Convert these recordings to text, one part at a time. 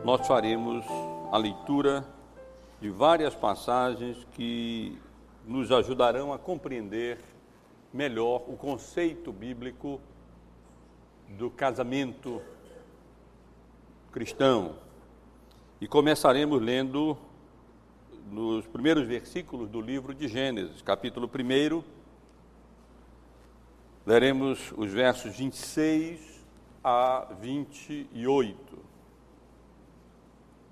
nós faremos a leitura de várias passagens que nos ajudarão a compreender melhor o conceito bíblico do casamento cristão. E começaremos lendo nos primeiros versículos do livro de Gênesis, capítulo 1. Leremos os versos 26 a 28.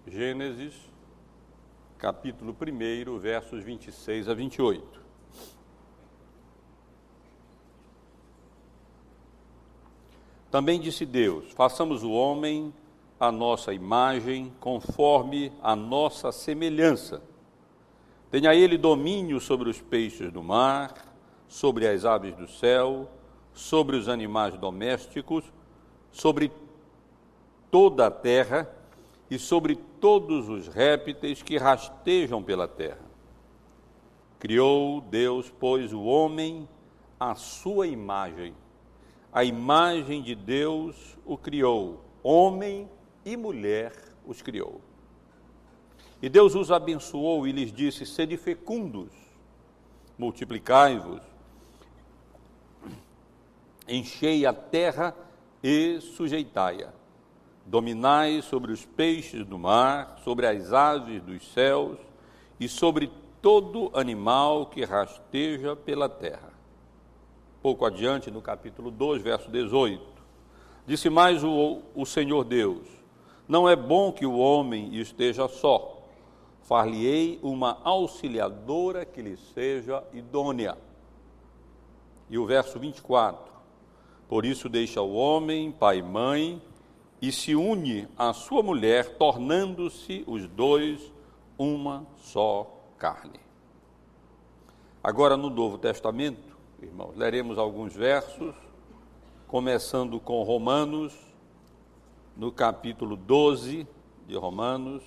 Gênesis, capítulo 1, versos 26 a 28. Também disse Deus: façamos o homem à nossa imagem, conforme a nossa semelhança. Tenha ele domínio sobre os peixes do mar, sobre as aves do céu, sobre os animais domésticos, sobre toda a terra e sobre todos os répteis que rastejam pela terra. Criou Deus, pois, o homem à sua imagem. A imagem de Deus o criou, homem e mulher os criou. E Deus os abençoou e lhes disse: sede fecundos, multiplicai-vos, enchei a terra e sujeitai-a. Dominai sobre os peixes do mar, sobre as aves dos céus e sobre todo animal que rasteja pela terra. Pouco adiante, no capítulo 2, verso 18, disse mais o Senhor Deus: não é bom que o homem esteja só, far-lhe-ei uma auxiliadora que lhe seja idônea. E o verso 24, por isso deixa o homem, pai e mãe, e se une à sua mulher, tornando-se os dois uma só carne. Agora, no Novo Testamento, irmãos, leremos alguns versos, começando com Romanos, no capítulo 12 de Romanos,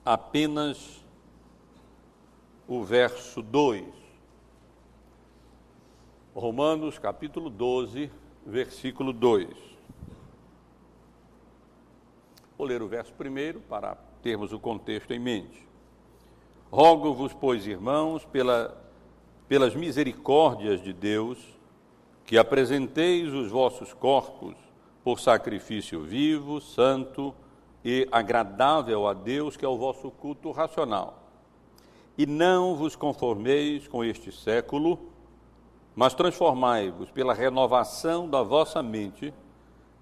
apenas o verso 2. Romanos, capítulo 12, versículo 2. Vou ler o verso primeiro para termos o contexto em mente. Rogo-vos, pois, irmãos, pelas misericórdias de Deus, que apresenteis os vossos corpos por sacrifício vivo, santo e agradável a Deus, que é o vosso culto racional. E não vos conformeis com este século, mas transformai-vos pela renovação da vossa mente,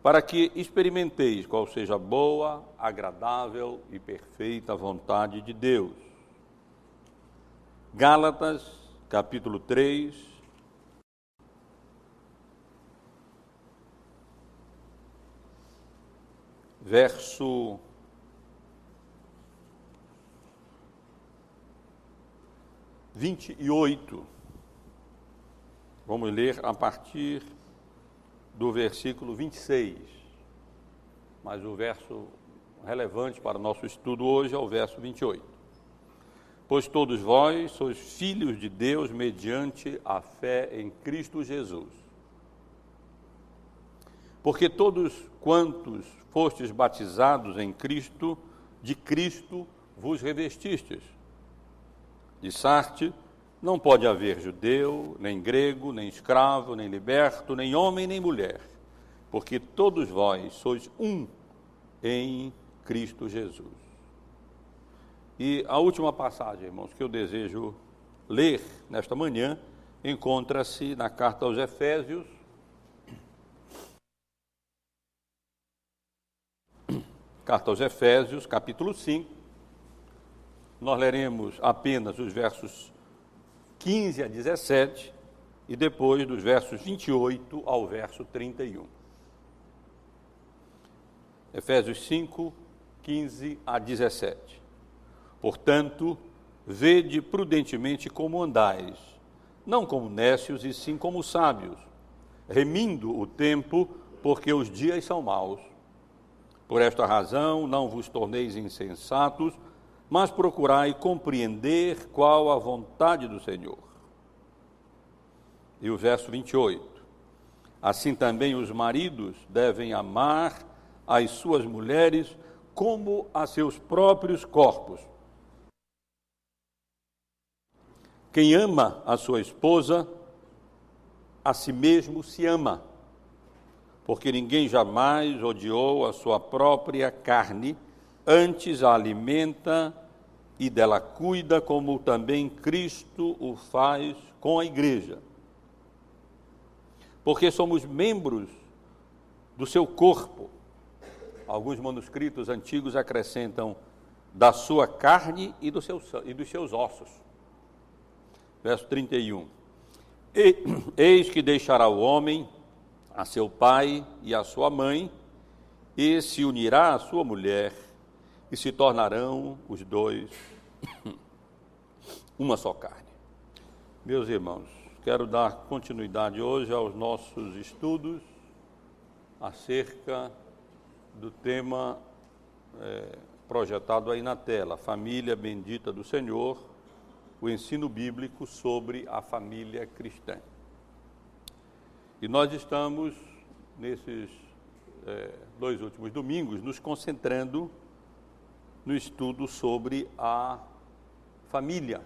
para que experimenteis qual seja a boa, agradável e perfeita vontade de Deus. Gálatas, capítulo 3, verso 28. Vamos ler a partir do versículo 26. Mas o verso relevante para o nosso estudo hoje é o verso 28. Pois todos vós sois filhos de Deus mediante a fé em Cristo Jesus. Porque todos quantos fostes batizados em Cristo, de Cristo vos revestistes. Dissarte: não pode haver judeu, nem grego, nem escravo, nem liberto, nem homem, nem mulher, porque todos vós sois um em Cristo Jesus. E a última passagem, irmãos, que eu desejo ler nesta manhã, encontra-se na carta aos Efésios, capítulo 5. Nós leremos apenas os versos 15 a 17 e depois dos versos 28 ao verso 31. Efésios 5, 15 a 17. Portanto, vede prudentemente como andais, não como nécios e sim como sábios, remindo o tempo, porque os dias são maus. Por esta razão, não vos torneis insensatos, mas procurai compreender qual a vontade do Senhor. E o verso 28. Assim também os maridos devem amar às suas mulheres como a seus próprios corpos. Quem ama a sua esposa, a si mesmo se ama, porque ninguém jamais odiou a sua própria carne, antes a alimenta e dela cuida, como também Cristo o faz com a igreja. Porque somos membros do seu corpo. Alguns manuscritos antigos acrescentam da sua carne e dos seus ossos. Verso 31. Eis que deixará o homem a seu pai e a sua mãe, e se unirá à sua mulher, e se tornarão os dois uma só carne. Meus irmãos, quero dar continuidade hoje aos nossos estudos acerca do tema projetado aí na tela, Família Bendita do Senhor, o ensino bíblico sobre a família cristã. E nós estamos, nesses 2 últimos domingos, nos concentrando no estudo sobre a família,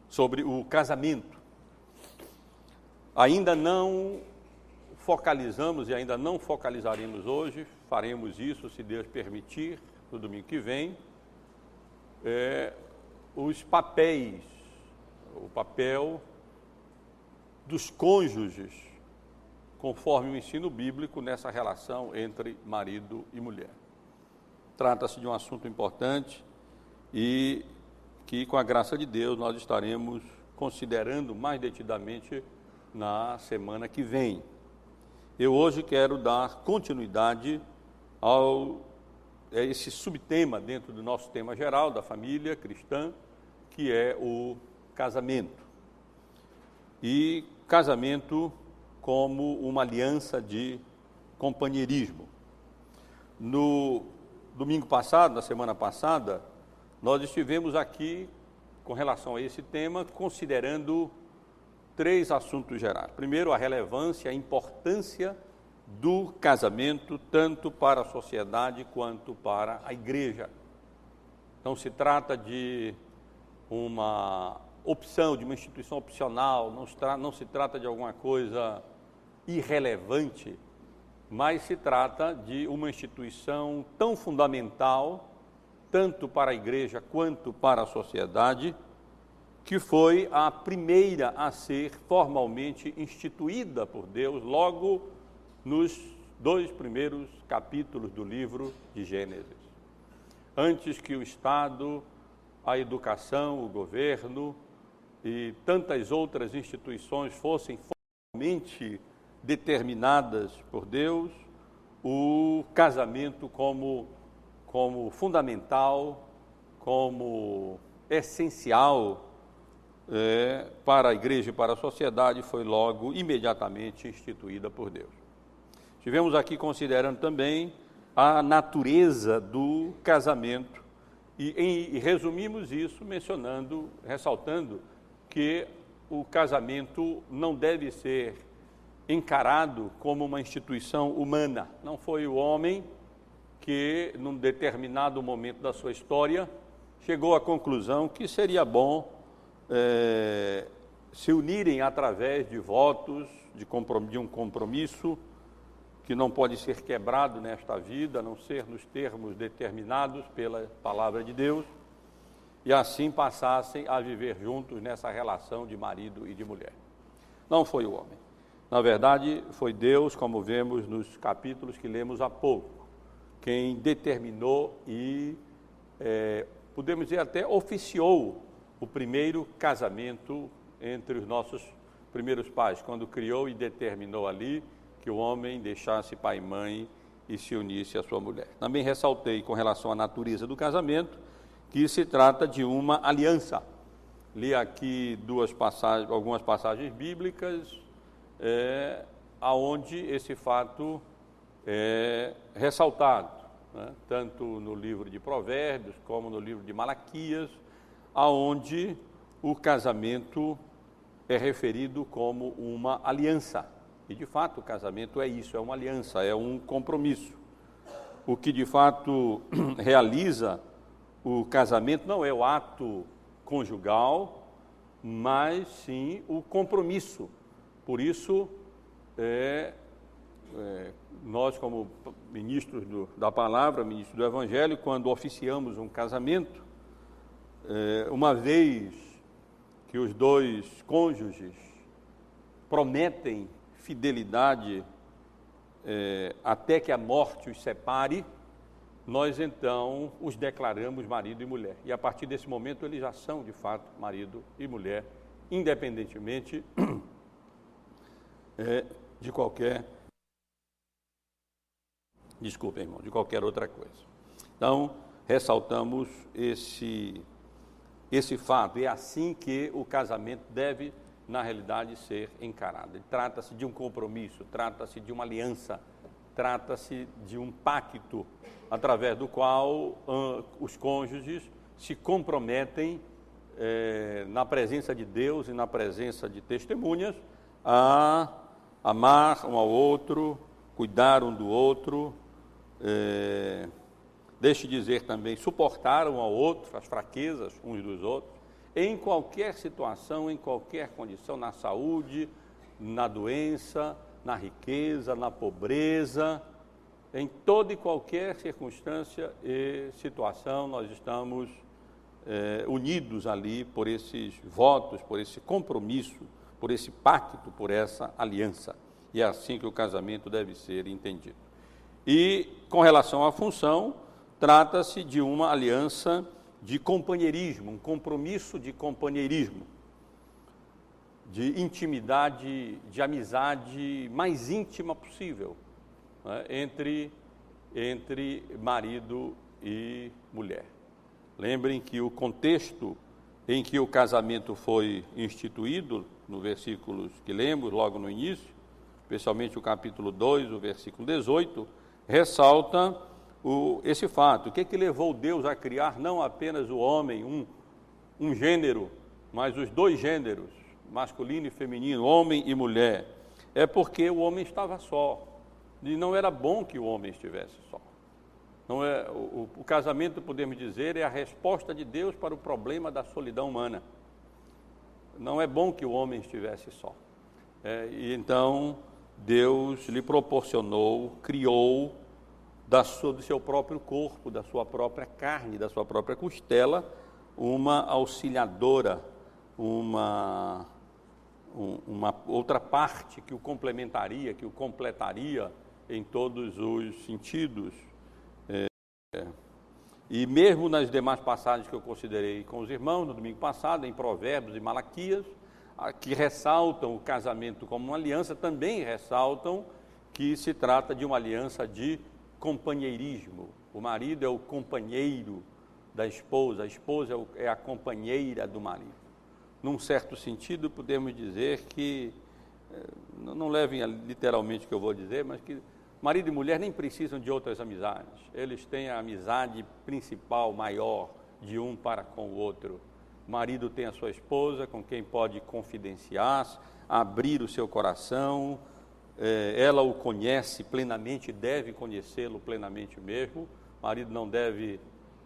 sobre o casamento. Ainda não focalizamos e ainda não focalizaremos hoje, faremos isso, se Deus permitir, no domingo que vem, os papéis, o papel dos cônjuges, conforme o ensino bíblico nessa relação entre marido e mulher. Trata-se de um assunto importante e que, com a graça de Deus, nós estaremos considerando mais detidamente na semana que vem. Eu hoje quero dar continuidade a esse subtema dentro do nosso tema geral da família cristã, que é o casamento. E casamento como uma aliança de companheirismo. No domingo passado, na semana passada, nós estivemos aqui, com relação a esse tema, considerando 3 assuntos gerais. Primeiro, a relevância, a importância do casamento, tanto para a sociedade quanto para a igreja. Não se trata de uma opção, de uma instituição opcional, não se trata de alguma coisa irrelevante, mas se trata de uma instituição tão fundamental, tanto para a igreja quanto para a sociedade, que foi a primeira a ser formalmente instituída por Deus logo nos 2 primeiros capítulos do livro de Gênesis. Antes que o Estado, a educação, o governo e tantas outras instituições fossem formalmente determinadas por Deus, o casamento como fundamental, como essencial para a igreja e para a sociedade, foi logo, imediatamente instituída por Deus. Estivemos aqui considerando também a natureza do casamento e resumimos isso mencionando, ressaltando que o casamento não deve ser encarado como uma instituição humana. Não foi o homem que, num determinado momento da sua história, chegou à conclusão que seria bom se unirem através de votos, de um compromisso que não pode ser quebrado nesta vida, a não ser nos termos determinados pela palavra de Deus, e assim passassem a viver juntos nessa relação de marido e de mulher. Não foi o homem. Na verdade, foi Deus, como vemos nos capítulos que lemos há pouco, quem determinou e, podemos dizer até, oficiou o primeiro casamento entre os nossos primeiros pais, quando criou e determinou ali que o homem deixasse pai e mãe e se unisse à sua mulher. Também ressaltei, com relação à natureza do casamento, que se trata de uma aliança. Li aqui algumas passagens bíblicas, aonde esse fato é ressaltado, né? Tanto no livro de Provérbios como no livro de Malaquias, aonde o casamento é referido como uma aliança. E, de fato, o casamento é isso, é uma aliança, é um compromisso. O que, de fato, realiza o casamento não é o ato conjugal, mas sim o compromisso. Por isso, nós, como ministros da palavra, ministros do Evangelho, quando oficiamos um casamento, uma vez que os dois cônjuges prometem fidelidade até que a morte os separe, nós então os declaramos marido e mulher. E a partir desse momento eles já são, de fato, marido e mulher, independentemente de qualquer... Desculpa, irmão, de qualquer outra coisa. Então, ressaltamos esse fato. É assim que o casamento deve, na realidade, ser encarado. Trata-se de um compromisso, trata-se de uma aliança, trata-se de um pacto através do qual os cônjuges se comprometem na presença de Deus e na presença de testemunhas a amar um ao outro, cuidar um do outro, deixe dizer também, suportar um ao outro, as fraquezas uns dos outros, em qualquer situação, em qualquer condição, na saúde, na doença, na riqueza, na pobreza, em toda e qualquer circunstância e situação, nós estamos unidos ali por esses votos, por esse compromisso, por esse pacto, por essa aliança. E é assim que o casamento deve ser entendido. E, com relação à função, trata-se de uma aliança de companheirismo, um compromisso de companheirismo, de intimidade, de amizade mais íntima possível, né, entre marido e mulher. Lembrem que o contexto em que o casamento foi instituído, no versículos que lemos logo no início, especialmente o capítulo 2, o versículo 18, ressalta esse fato. O que levou Deus a criar não apenas o homem, um gênero, mas os dois gêneros, masculino e feminino, homem e mulher? É porque o homem estava só, e não era bom que o homem estivesse só. Não é, o casamento, podemos dizer, é a resposta de Deus para o problema da solidão humana. Não é bom que o homem estivesse só. E então, Deus lhe proporcionou, criou do seu próprio corpo, da sua própria carne, da sua própria costela, uma auxiliadora, uma outra parte que o complementaria, que o completaria em todos os sentidos. E mesmo nas demais passagens que eu considerei com os irmãos, no domingo passado, em Provérbios e Malaquias, que ressaltam o casamento como uma aliança, também ressaltam que se trata de uma aliança de companheirismo. O marido é o companheiro da esposa, a esposa é a companheira do marido. Num certo sentido, podemos dizer que, não levem literalmente o que eu vou dizer, mas que marido e mulher nem precisam de outras amizades. Eles têm a amizade principal, maior, de um para com o outro. O marido tem a sua esposa, com quem pode confidenciar, abrir o seu coração. Ela o conhece plenamente, deve conhecê-lo plenamente mesmo. O marido não deve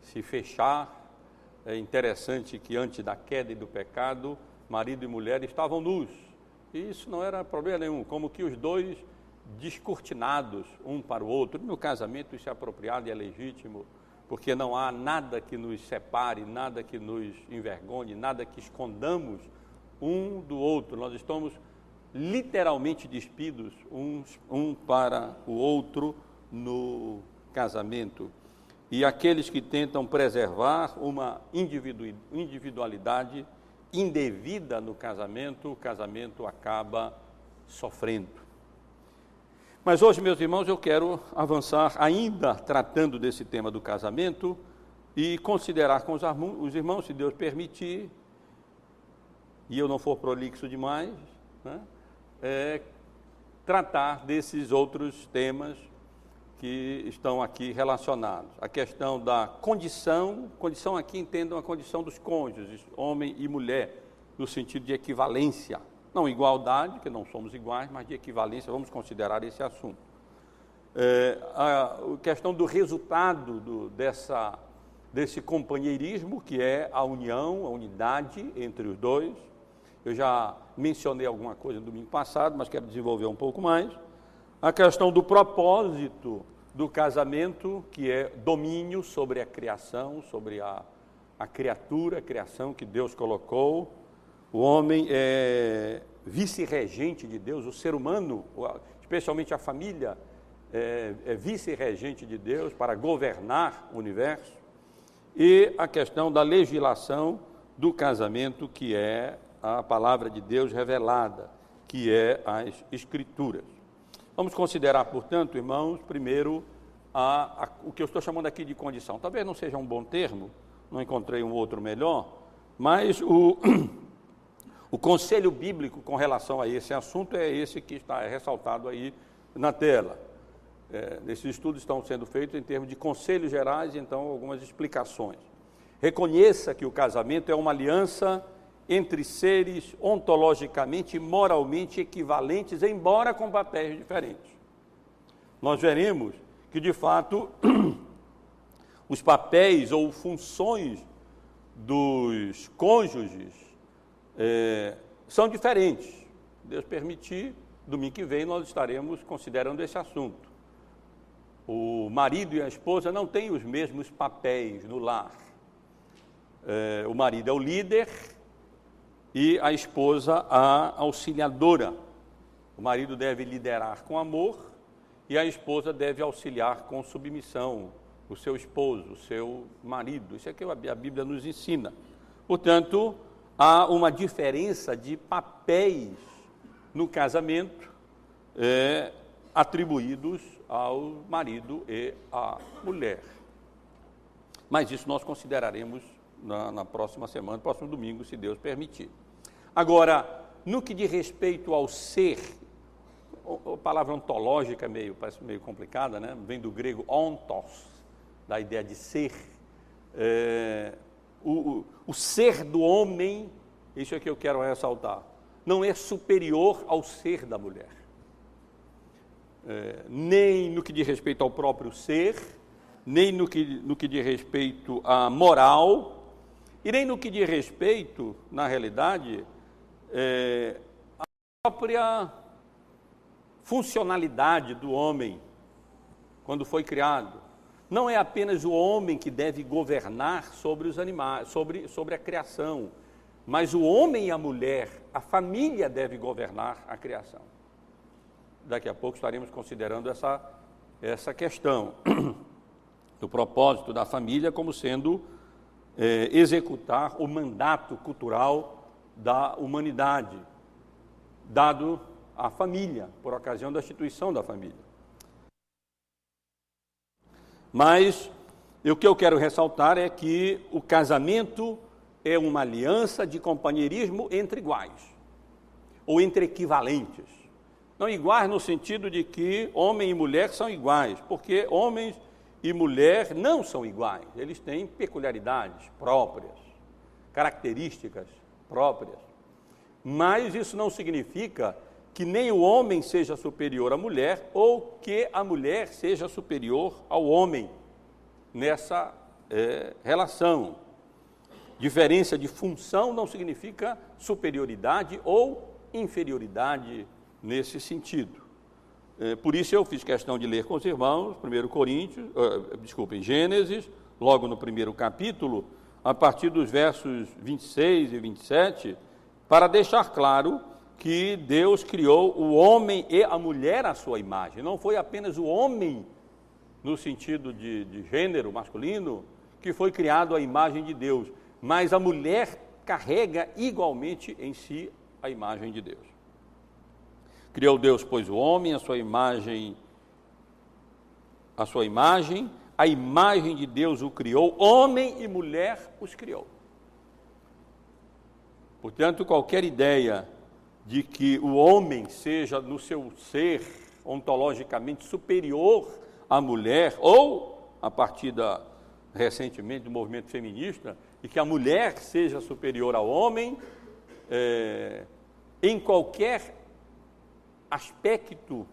se fechar. É interessante que antes da queda e do pecado, marido e mulher estavam nus. E isso não era problema nenhum, como que os dois descortinados um para o outro. No casamento isso é apropriado e é legítimo, porque não há nada que nos separe, nada que nos envergonhe, nada que escondamos um do outro. Nós estamos literalmente despidos um para o outro no casamento. E aqueles que tentam preservar uma individualidade indevida no casamento, o casamento acaba sofrendo. Mas hoje, meus irmãos, eu quero avançar ainda tratando desse tema do casamento e considerar com os irmãos, se Deus permitir, e eu não for prolixo demais, né, tratar desses outros temas que estão aqui relacionados. A questão da condição aqui entendam a condição dos cônjuges, homem e mulher, no sentido de equivalência. não igualdade, que não somos iguais, mas de equivalência, vamos considerar esse assunto. A questão do resultado desse companheirismo, que é a união, a unidade entre os dois. Eu já mencionei alguma coisa no domingo passado, mas quero desenvolver um pouco mais. A questão do propósito do casamento, que é domínio sobre a criação, sobre a criatura, a criação que Deus colocou. O homem é vice-regente de Deus, o ser humano, especialmente a família, é vice-regente de Deus para governar o universo. E a questão da legislação do casamento, que é a palavra de Deus revelada, que é as Escrituras. Vamos considerar, portanto, irmãos, primeiro o que eu estou chamando aqui de condição. Talvez não seja um bom termo, não encontrei um outro melhor, mas o conselho bíblico com relação a esse assunto é esse que está ressaltado aí na tela. Esses estudos estão sendo feitos em termos de conselhos gerais, então algumas explicações. Reconheça que o casamento é uma aliança entre seres ontologicamente e moralmente equivalentes, embora com papéis diferentes. Nós veremos que, de fato, os papéis ou funções dos cônjuges são diferentes. Deus permitir, domingo que vem nós estaremos considerando esse assunto. O marido e a esposa não têm os mesmos papéis no lar. O marido é o líder e a esposa a auxiliadora. O marido deve liderar com amor e a esposa deve auxiliar com submissão o seu esposo, o seu marido. Isso é que a Bíblia nos ensina. Portanto, há uma diferença de papéis no casamento atribuídos ao marido e à mulher. Mas isso nós consideraremos na próxima semana, próximo domingo, se Deus permitir. Agora, no que diz respeito ao ser, a palavra ontológica parece meio complicada, né? Vem do grego ontos, da ideia de ser. O ser do homem, isso é que eu quero ressaltar, não é superior ao ser da mulher. Nem no que diz respeito ao próprio ser, nem no que diz respeito à moral, e nem no que diz respeito, na realidade, à própria funcionalidade do homem, quando foi criado. Não é apenas o homem que deve governar sobre os animais, sobre a criação, mas o homem e a mulher, a família deve governar a criação. Daqui a pouco estaremos considerando essa questão do propósito da família como sendo executar o mandato cultural da humanidade, dado à família, por ocasião da instituição da família. Mas o que eu quero ressaltar é que o casamento é uma aliança de companheirismo entre iguais, ou entre equivalentes. Não iguais no sentido de que homem e mulher são iguais, porque homens e mulher não são iguais, eles têm peculiaridades próprias, características próprias. Mas isso não significa que nem o homem seja superior à mulher ou que a mulher seja superior ao homem nessa relação. Diferença de função não significa superioridade ou inferioridade nesse sentido. Por isso eu fiz questão de ler com os irmãos, Gênesis, logo no primeiro capítulo, a partir dos versos 26 e 27, para deixar claro que Deus criou o homem e a mulher à sua imagem. Não foi apenas o homem, no sentido de gênero masculino, que foi criado à imagem de Deus, mas a mulher carrega igualmente em si a imagem de Deus. Criou Deus, pois, o homem, a imagem de Deus o criou, homem e mulher os criou. Portanto, qualquer ideia de que o homem seja, no seu ser, ontologicamente superior à mulher, ou, a partir recentemente do movimento feminista, de que a mulher seja superior ao homem, em qualquer aspecto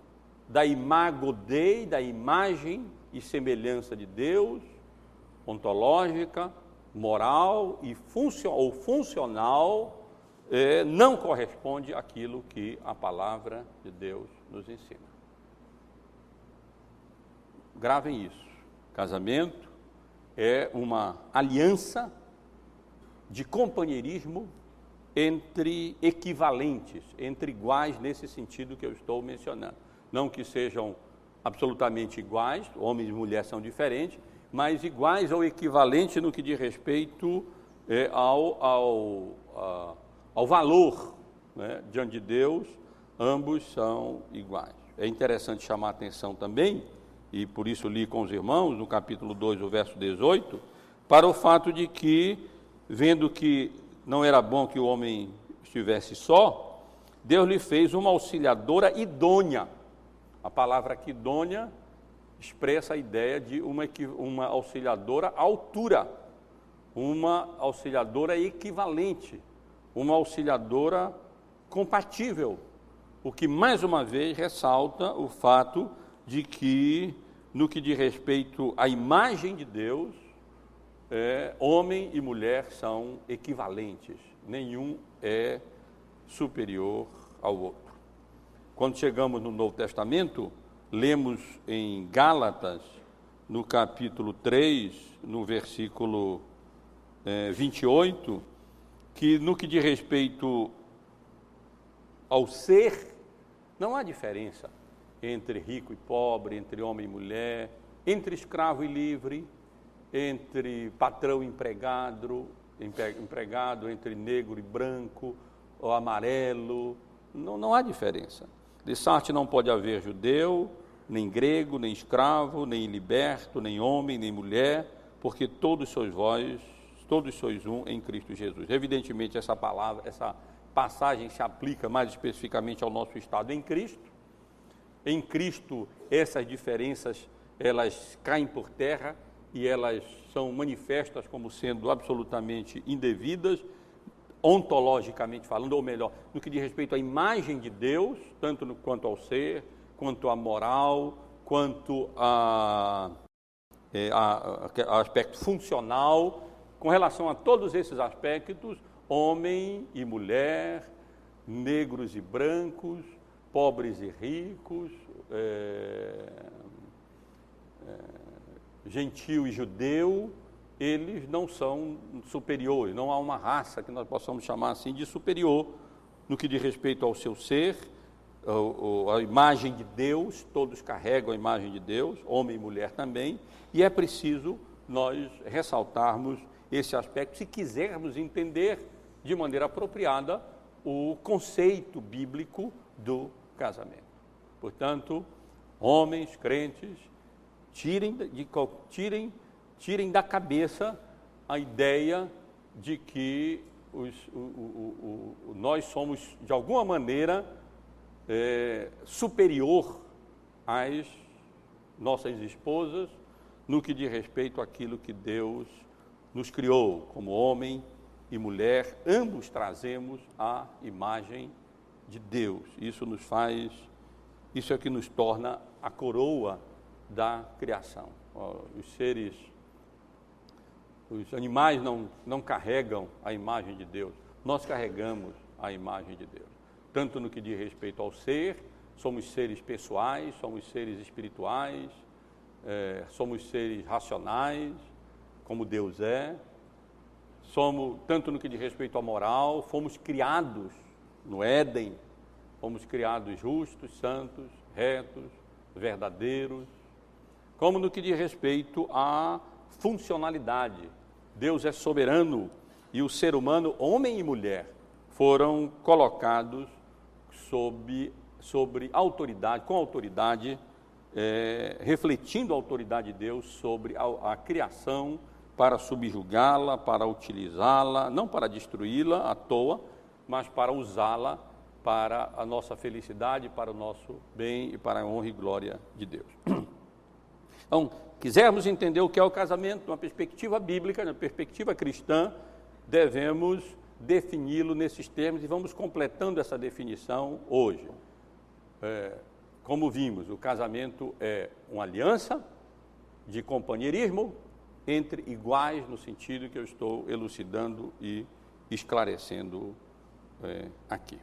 da imago Dei, da imagem e semelhança de Deus, ontológica, moral e funcional, não corresponde àquilo que a palavra de Deus nos ensina. Gravem isso. Casamento é uma aliança de companheirismo entre equivalentes, entre iguais, nesse sentido que eu estou mencionando. Não que sejam absolutamente iguais, homens e mulheres são diferentes, mas iguais ou equivalentes no que diz respeito ao valor, né? Diante de Deus, ambos são iguais. É interessante chamar a atenção também, e por isso li com os irmãos, no capítulo 2, o verso 18, para o fato de que, vendo que não era bom que o homem estivesse só, Deus lhe fez uma auxiliadora idônea. A palavra aqui, idônea, expressa a ideia de uma auxiliadora à altura, uma auxiliadora equivalente, uma auxiliadora compatível, o que mais uma vez ressalta o fato de que, no que diz respeito à imagem de Deus, homem e mulher são equivalentes, nenhum é superior ao outro. Quando chegamos no Novo Testamento, lemos em Gálatas, no capítulo 3, no versículo 28, que no que diz respeito ao ser, não há diferença entre rico e pobre, entre homem e mulher, entre escravo e livre, entre patrão e empregado, entre negro e branco, ou amarelo, não há diferença. De sorte não pode haver judeu, nem grego, nem escravo, nem liberto, nem homem, nem mulher, porque todos sois vós, todos sois um em Cristo Jesus. Evidentemente, essa passagem se aplica mais especificamente ao nosso estado em Cristo. Em Cristo, essas diferenças, elas caem por terra e elas são manifestas como sendo absolutamente indevidas, ontologicamente falando, ou melhor, no que diz respeito à imagem de Deus, tanto quanto ao ser, quanto à moral, quanto ao aspecto funcional. Com relação a todos esses aspectos, homem e mulher, negros e brancos, pobres e ricos, gentil e judeu, eles não são superiores, não há uma raça que nós possamos chamar assim de superior no que diz respeito ao seu ser, a imagem de Deus, todos carregam a imagem de Deus, homem e mulher também, e é preciso nós ressaltarmos esse aspecto se quisermos entender de maneira apropriada o conceito bíblico do casamento. Portanto, homens, crentes, tirem da cabeça a ideia de que nós somos, de alguma maneira, superior às nossas esposas no que diz respeito àquilo que Deus nos criou como homem e mulher. Ambos trazemos a imagem de Deus. Isso é que nos torna a coroa da criação. Os animais não carregam a imagem de Deus, nós carregamos a imagem de Deus. Tanto no que diz respeito ao ser, somos seres pessoais, somos seres espirituais, somos seres racionais, como Deus é. Tanto no que diz respeito à moral, fomos criados no Éden, fomos criados justos, santos, retos, verdadeiros, como no que diz respeito à funcionalidade. Deus é soberano e o ser humano, homem e mulher, foram colocados sobre autoridade, com autoridade, refletindo a autoridade de Deus sobre a criação, para subjugá-la, para utilizá-la, não para destruí-la à toa, mas para usá-la para a nossa felicidade, para o nosso bem e para a honra e glória de Deus. Então, quisermos entender o que é o casamento, numa perspectiva bíblica, na perspectiva cristã, devemos defini-lo nesses termos e vamos completando essa definição hoje. Como vimos, o casamento é uma aliança de companheirismo entre iguais, no sentido que eu estou elucidando e esclarecendo aqui.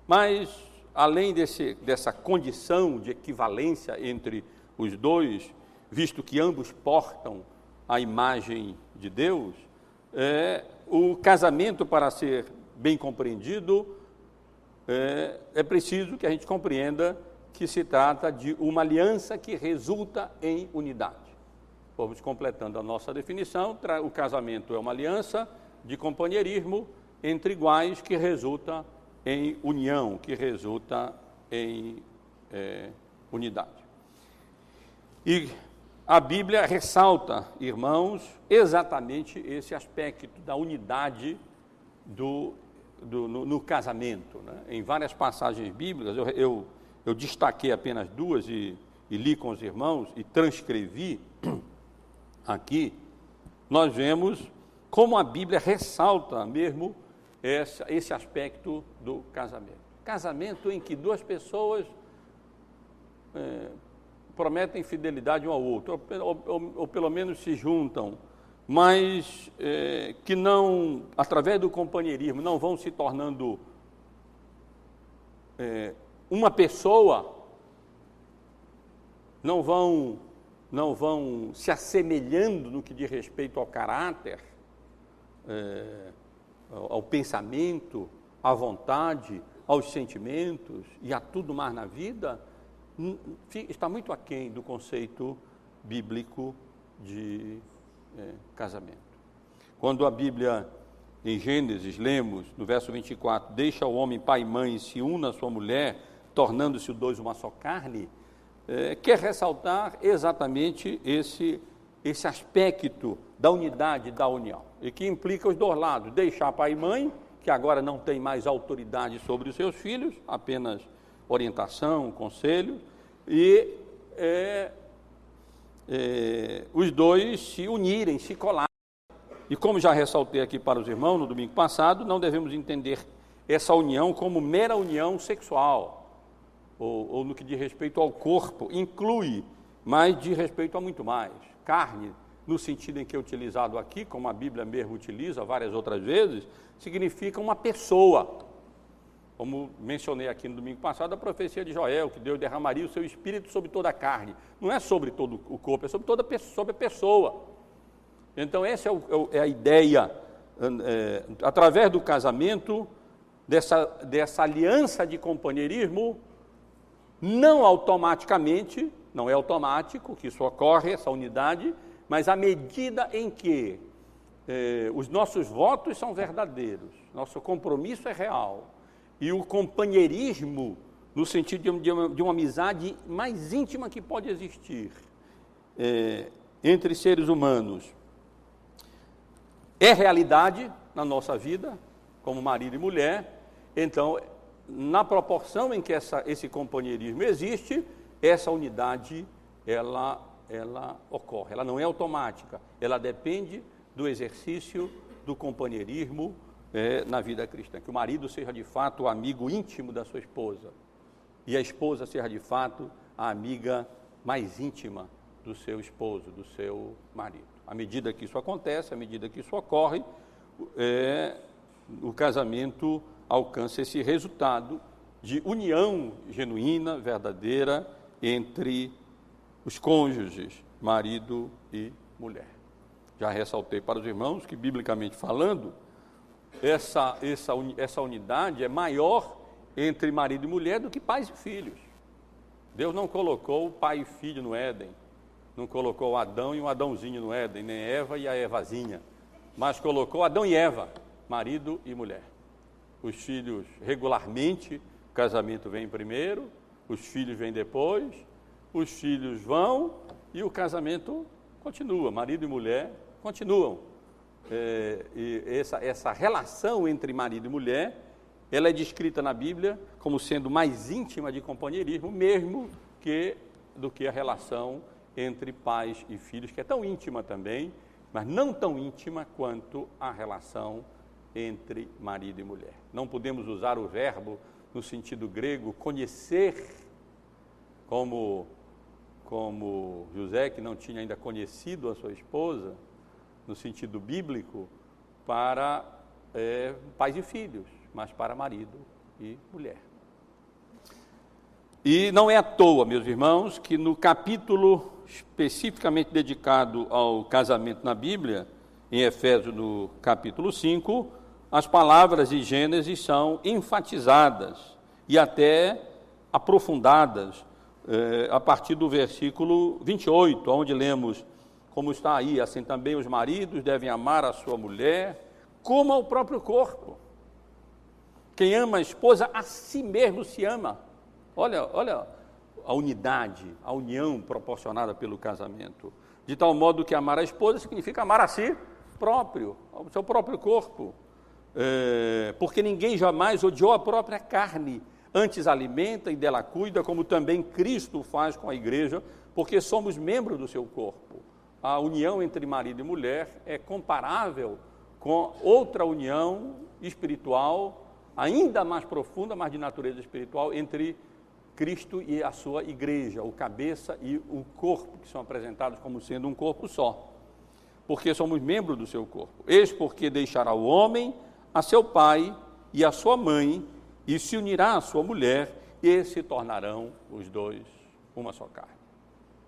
Mas, além dessa condição de equivalência entre os dois, visto que ambos portam a imagem de Deus, o casamento, para ser bem compreendido, é preciso que a gente compreenda que se trata de uma aliança que resulta em unidade. Vamos completando a nossa definição. O casamento é uma aliança de companheirismo entre iguais que resulta em união, que resulta em unidade. E a Bíblia ressalta, irmãos, exatamente esse aspecto da unidade no casamento, né? Em várias passagens bíblicas, eu destaquei apenas duas e li com os irmãos e transcrevi aqui, nós vemos como a Bíblia ressalta mesmo esse aspecto do casamento. Casamento em que duas pessoas prometem fidelidade um ao outro, ou pelo menos se juntam, mas que não, através do companheirismo, não vão se tornando uma pessoa, não vão se assemelhando no que diz respeito ao caráter, ao pensamento, à vontade, aos sentimentos e a tudo mais na vida, está muito aquém do conceito bíblico de casamento. Quando a Bíblia, em Gênesis, lemos, no verso 24, deixa o homem pai e mãe e se une à sua mulher, tornando-se os dois uma só carne, quer ressaltar exatamente esse aspecto da unidade, da união, e que implica os dois lados, deixar pai e mãe, que agora não tem mais autoridade sobre os seus filhos, apenas orientação, conselho, e os dois se unirem, se colarem. E como já ressaltei aqui para os irmãos no domingo passado, não devemos entender essa união como mera união sexual, ou no que diz respeito ao corpo, inclui, mas diz respeito a muito mais. Carne, no sentido em que é utilizado aqui, como a Bíblia mesmo utiliza várias outras vezes, significa uma pessoa. Como mencionei aqui no domingo passado, a profecia de Joel, que Deus derramaria o seu espírito sobre toda a carne. Não é sobre todo o corpo, é sobre a pessoa. Então, essa é a ideia, através do casamento, dessa aliança de companheirismo, não automaticamente, não é automático que isso ocorre, essa unidade, mas à medida em que os nossos votos são verdadeiros, nosso compromisso é real, e o companheirismo, no sentido de uma amizade mais íntima que pode existir entre seres humanos, é realidade na nossa vida, como marido e mulher. Então, na proporção em que esse companheirismo existe, essa unidade, ela ocorre. Ela não é automática, ela depende do exercício do companheirismo na vida cristã. Que o marido seja, de fato, o amigo íntimo da sua esposa, e a esposa seja, de fato, a amiga mais íntima do seu esposo, do seu marido. À medida que isso acontece, à medida que isso ocorre, o casamento alcança esse resultado de união genuína, verdadeira, entre os cônjuges, marido e mulher. Já ressaltei para os irmãos que, biblicamente falando, essa unidade é maior entre marido e mulher do que pais e filhos. Deus não colocou pai e filho no Éden, não colocou Adão e um Adãozinho no Éden, nem Eva e a Evazinha, mas colocou Adão e Eva, marido e mulher. Os filhos, regularmente, o casamento vem primeiro, os filhos vêm depois, os filhos vão e o casamento continua, marido e mulher continuam. E essa relação entre marido e mulher, ela é descrita na Bíblia como sendo mais íntima de companheirismo, mesmo do que a relação entre pais e filhos, que é tão íntima também, mas não tão íntima quanto a relação entre marido e mulher. Não podemos usar o verbo no sentido grego, conhecer, como José, que não tinha ainda conhecido a sua esposa, no sentido bíblico, para pais e filhos, mas para marido e mulher. E não é à toa, meus irmãos, que no capítulo especificamente dedicado ao casamento na Bíblia, em Efésios, no capítulo 5, as palavras de Gênesis são enfatizadas e até aprofundadas a partir do versículo 28, onde lemos, como está aí, assim também os maridos devem amar a sua mulher como ao próprio corpo. Quem ama a esposa, a si mesmo se ama. Olha a unidade, a união proporcionada pelo casamento. De tal modo que amar a esposa significa amar a si próprio, ao seu próprio corpo. Porque ninguém jamais odiou a própria carne, antes alimenta e dela cuida, como também Cristo faz com a igreja, porque somos membros do seu corpo. A união entre marido e mulher é comparável com outra união espiritual, ainda mais profunda, mas de natureza espiritual, entre Cristo e a sua igreja, o cabeça e o corpo, que são apresentados como sendo um corpo só, porque somos membros do seu corpo. Eis porque deixará o homem a seu pai e a sua mãe, e se unirá à sua mulher, e se tornarão os dois uma só carne.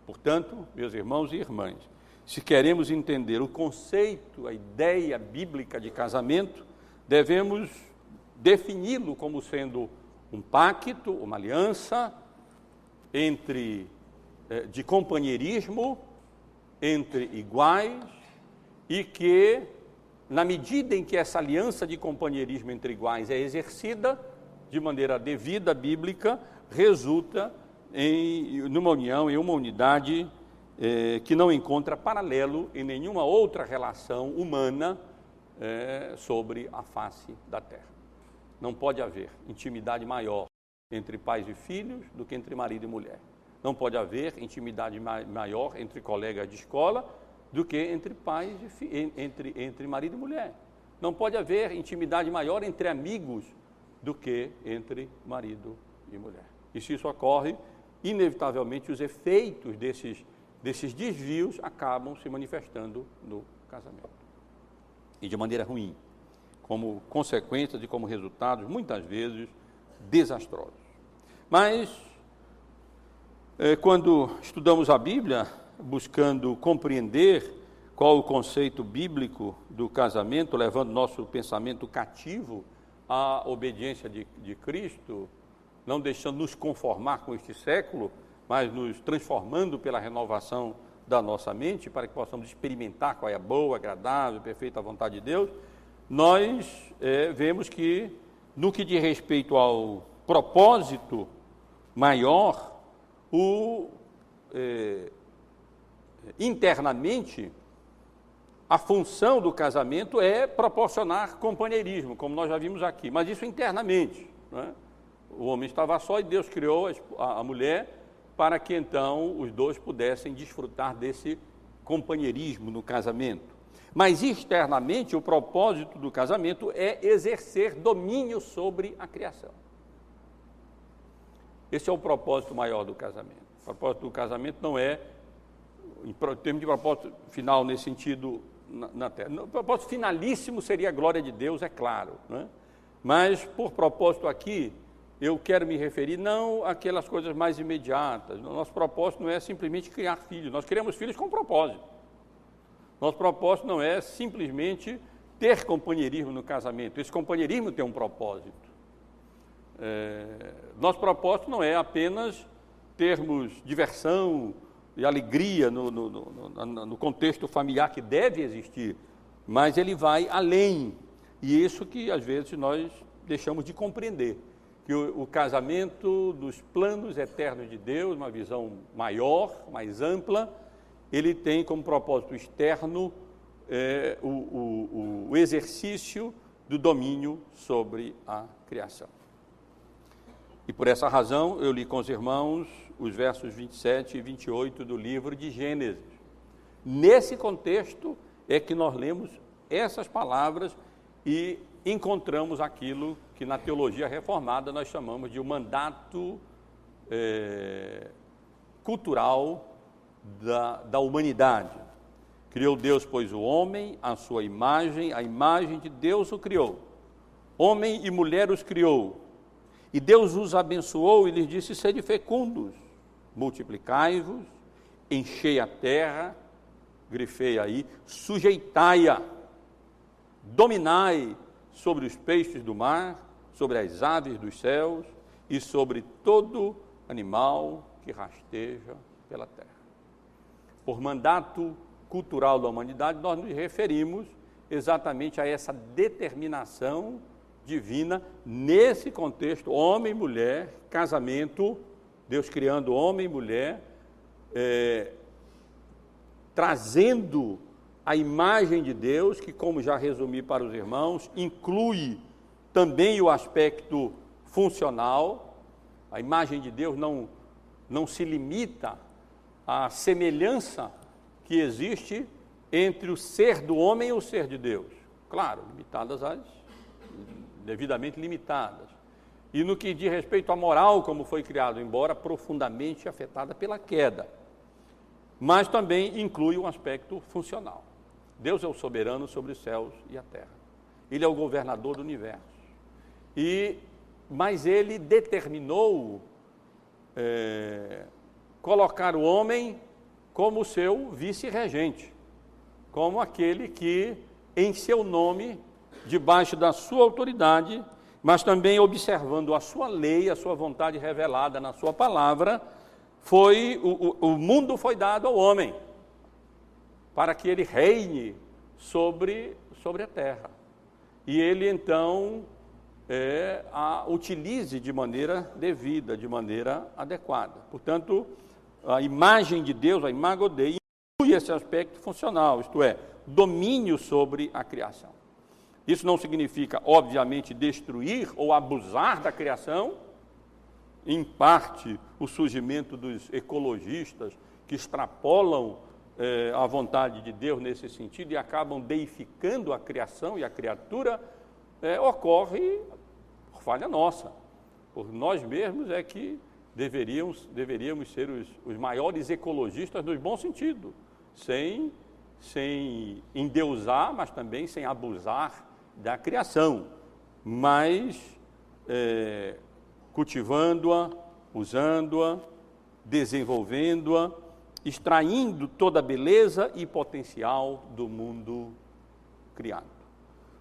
Portanto, meus irmãos e irmãs, se queremos entender o conceito, a ideia bíblica de casamento, devemos defini-lo como sendo um pacto, uma aliança de companheirismo entre iguais, e que, na medida em que essa aliança de companheirismo entre iguais é exercida de maneira devida, bíblica, resulta numa união, em uma unidade que não encontra paralelo em nenhuma outra relação humana sobre a face da terra. Não pode haver intimidade maior entre pais e filhos do que entre marido e mulher. Não pode haver intimidade maior entre colegas de escola do que entre pais entre marido e mulher. Não pode haver intimidade maior entre amigos do que entre marido e mulher. E se isso ocorre, inevitavelmente os efeitos desses desvios acabam se manifestando no casamento. E de maneira ruim, como consequências e como resultados, muitas vezes, desastrosos. Mas, quando estudamos a Bíblia, buscando compreender qual o conceito bíblico do casamento, levando nosso pensamento cativo à obediência de Cristo, não deixando nos conformar com este século, mas nos transformando pela renovação da nossa mente, para que possamos experimentar qual é a boa, agradável, perfeita vontade de Deus, nós vemos que, no que diz respeito ao propósito maior, internamente, a função do casamento é proporcionar companheirismo, como nós já vimos aqui, mas isso internamente, não é? O homem estava só e Deus criou a mulher para que então os dois pudessem desfrutar desse companheirismo no casamento. Mas externamente o propósito do casamento é exercer domínio sobre a criação. Esse é o propósito maior do casamento. O propósito do casamento não é, em termos de propósito final nesse sentido, na terra. O propósito finalíssimo seria a glória de Deus, é claro, né? Mas por propósito aqui, eu quero me referir não àquelas coisas mais imediatas. O nosso propósito não é simplesmente criar filhos, nós queremos filhos com propósito. Nosso propósito não é simplesmente ter companheirismo no casamento, esse companheirismo tem um propósito. Nosso propósito não é apenas termos diversão e alegria no contexto familiar que deve existir, mas ele vai além, e isso que às vezes nós deixamos de compreender, que o casamento dos planos eternos de Deus, uma visão maior, mais ampla, ele tem como propósito externo o exercício do domínio sobre a criação. E por essa razão eu li com os irmãos os versos 27 e 28 do livro de Gênesis. Nesse contexto é que nós lemos essas palavras e encontramos aquilo que na teologia reformada nós chamamos de o mandato cultural da humanidade. Criou Deus, pois, o homem, a sua imagem, a imagem de Deus o criou. Homem e mulher os criou. E Deus os abençoou e lhes disse: sede fecundos, multiplicai-vos, enchei a terra, grifei aí, sujeitai-a, dominai sobre os peixes do mar, sobre as aves dos céus e sobre todo animal que rasteja pela terra. Por mandato cultural da humanidade, nós nos referimos exatamente a essa determinação divina nesse contexto, homem e mulher, casamento, Deus criando homem e mulher, trazendo a imagem de Deus, que, como já resumi para os irmãos, inclui também o aspecto funcional. A imagem de Deus não se limita à semelhança que existe entre o ser do homem e o ser de Deus. Claro, devidamente limitadas. E no que diz respeito à moral, como foi criado, embora profundamente afetada pela queda, mas também inclui um aspecto funcional. Deus é o soberano sobre os céus e a terra. Ele é o governador do universo. Mas ele determinou colocar o homem como seu vice-regente, como aquele que, em seu nome, debaixo da sua autoridade, mas também observando a sua lei, a sua vontade revelada na sua palavra, o mundo foi dado ao homem, para que ele reine sobre a terra. E ele, então, a utilize de maneira devida, de maneira adequada. Portanto, a imagem de Deus, a imago Dei, inclui esse aspecto funcional, isto é, domínio sobre a criação. Isso não significa, obviamente, destruir ou abusar da criação. Em parte, o surgimento dos ecologistas que extrapolam a vontade de Deus nesse sentido e acabam deificando a criação e a criatura, ocorre por falha nossa. Por nós mesmos é que deveríamos ser os maiores ecologistas no bom sentido, sem endeusar, mas também sem abusar da criação, mas cultivando-a, usando-a, desenvolvendo-a, extraindo toda a beleza e potencial do mundo criado.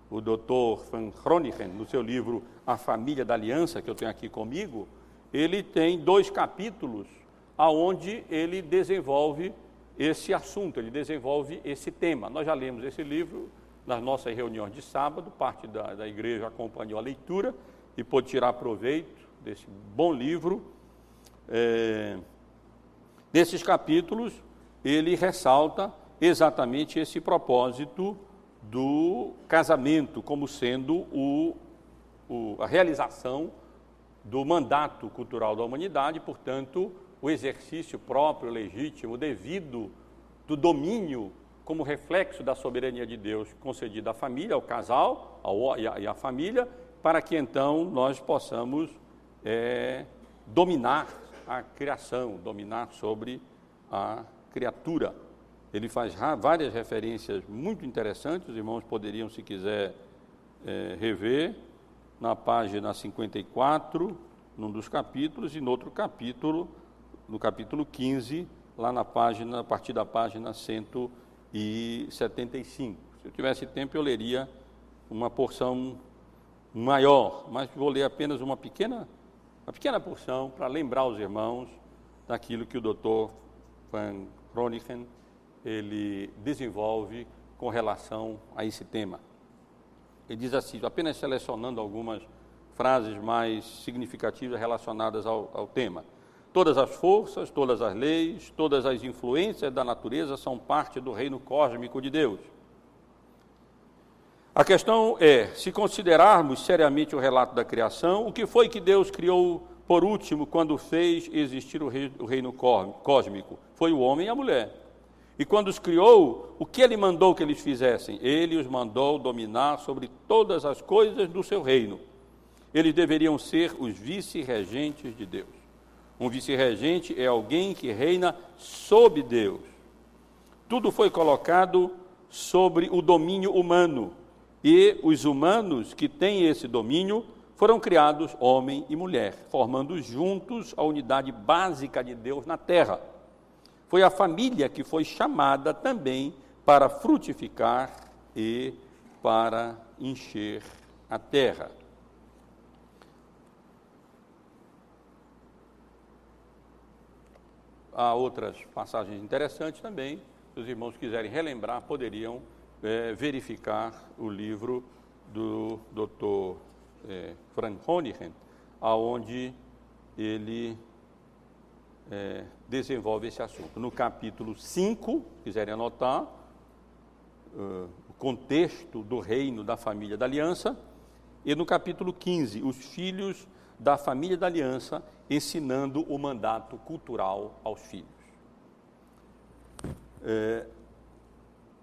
O Dr. Van Groningen, no seu livro A Família da Aliança, que eu tenho aqui comigo, ele tem 2 capítulos onde ele desenvolve esse assunto, ele desenvolve esse tema. Nós já lemos esse livro nas nossas reuniões de sábado, parte da igreja acompanhou a leitura e pôde tirar proveito desse bom livro. Nesses capítulos, ele ressalta exatamente esse propósito do casamento como sendo a realização do mandato cultural da humanidade, portanto, o exercício próprio, legítimo, devido do domínio como reflexo da soberania de Deus concedida à família, ao casal e à família, para que então nós possamos dominar a criação, dominar sobre a criatura. Ele faz várias referências muito interessantes, os irmãos poderiam, se quiser, rever, na página 54, num dos capítulos, e no outro capítulo, no capítulo 15, lá a partir da página 175. Se eu tivesse tempo, eu leria uma porção maior, mas vou ler apenas uma pequena porção para lembrar os irmãos daquilo que o Dr. Van Groningen ele desenvolve com relação a esse tema. Ele diz assim, apenas selecionando algumas frases mais significativas relacionadas ao tema. Todas as forças, todas as leis, todas as influências da natureza são parte do reino cósmico de Deus. A questão é, se considerarmos seriamente o relato da criação, o que foi que Deus criou por último quando fez existir o reino cósmico? Foi o homem e a mulher. E quando os criou, o que ele mandou que eles fizessem? Ele os mandou dominar sobre todas as coisas do seu reino. Eles deveriam ser os vice-regentes de Deus. Um vice-regente é alguém que reina sob Deus. Tudo foi colocado sobre o domínio humano. E os humanos que têm esse domínio foram criados homem e mulher, formando juntos a unidade básica de Deus na terra. Foi a família que foi chamada também para frutificar e para encher a terra. Há outras passagens interessantes também. Se os irmãos quiserem relembrar, poderiam verificar o livro do Dr. Frank Honigen, aonde ele desenvolve esse assunto. No capítulo 5, quiserem anotar, o contexto do reino da família da aliança, e no capítulo 15, os filhos da família da aliança ensinando o mandato cultural aos filhos.